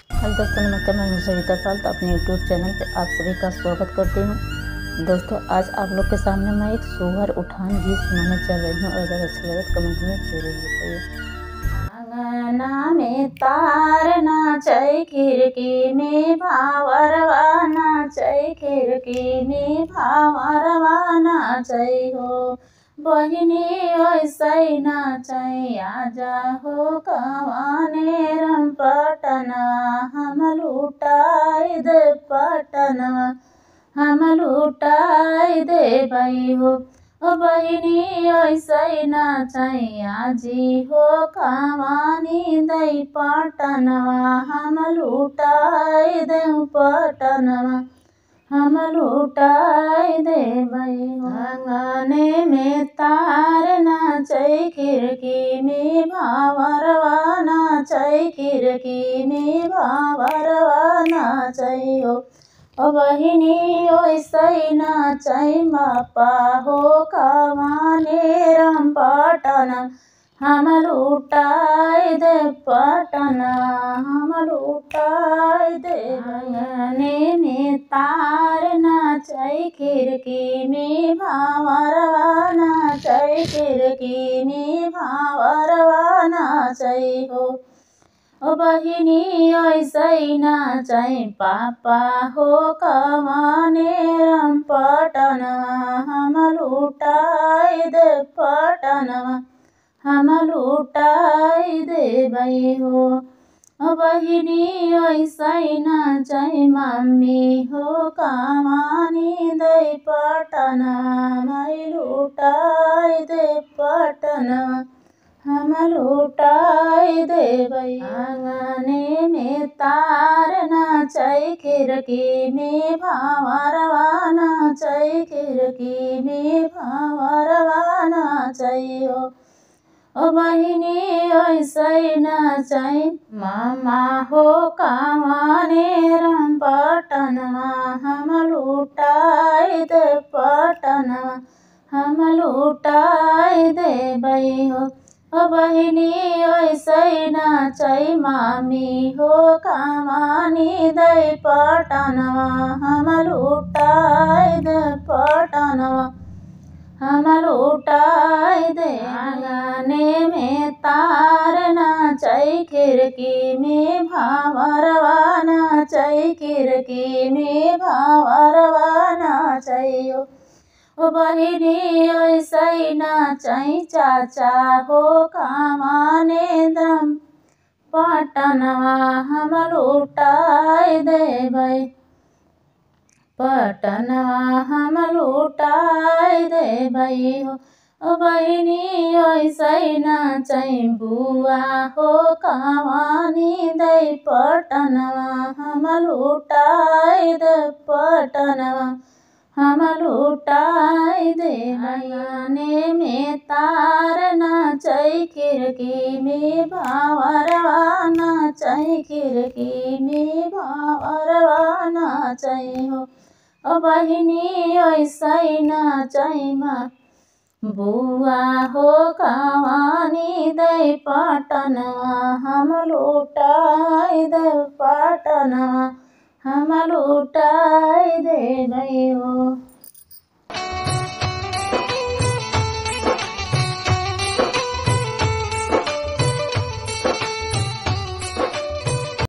Hello दोस्तों, नमस्ते। मैं हूं सविता पाल। तो अपने यूट्यूब चैनल पे आप सभी का स्वागत करती हूं। दोस्तों, आज आप लोग के सामने मैं एक सोहर उठान गीत सुनाने चल रही हूँ। अगर अच्छा लगे तो कमेंट में जरूर बताइए। आंगना में तार नाचै, खिड़की में भावरवा नाचै, खिड़की में भावरवा नाचै हो। बहिनी ओइसै नाचै, आजा हो कवाने रम पटना, हम लुटाई दे पटना, हम लुटाई देबै हो। ओ बहिनी ओइसै नाचै, आजी हो कवानी दै पटनवा, हम लुटाई देउ पटनवा, हम लुटाई देबै हो। आंगने में तार नाचै, खिड़की में भावरवा नाचै, खिड़की में भावरवा नाचै हो। ओ बहिनी ओइसै नाचै, बापा हो कवाने रम पटना, हम लुटाई दे पटना, हम लुटाई दे। आंगने में तार नाचै, खिड़की में भावरवा नाचै, खिड़की में भावरवा नाचै हो। ओ बहिनी ओइसै नाचै, पापा हो कवाने रम पटनवा, हम लुटाई दे पटनवा, हम लुटाई देबै हो। ओ बहिनी ओइसै नाचै, मम्मी हो कवानी दै पटनवा, मै लुटाई दे पटनवा, हम लुटाई देबै। आंगने में तार नाचै, खिड़की में भावरवा नाचै, खिड़की में भावरवा नाचै हो। ओ बहिनी ओइसै नाचै, मामा हो कवाने रम पटनवा, हम लुटाई दे पटनवा, हम लुटाई देबै हो। ओ बहिनी ओइसै नाचै, मामी हो कवानी दै पटनवा, हम लुटाई दे पटनवा, हम लुटाई दे। आंगने में तार नाचै, खिड़की में भावरवा नाचै, खिड़की में भावरवा नाचै हो। ओ बहिनी ओइसै नाचै, चाचा हो कवाने रम पटनवा, हम लुटाई देबै पटनवा, हम लुटाई देबै हो। ओ बहिनी ओइसै नाचै, बुआ हो कवानी दै पटनवा, हम लुटाई दे पटनवा, हम लुटाई देबै। आंगने में तार नाचै, खिड़की में भावरवा नाचै, खिड़की में भावरवा नाचै हो। ओ बहिनी ओइसै नाचै, बुआ हो कवानी दै पटनवा, हम लुटाई दे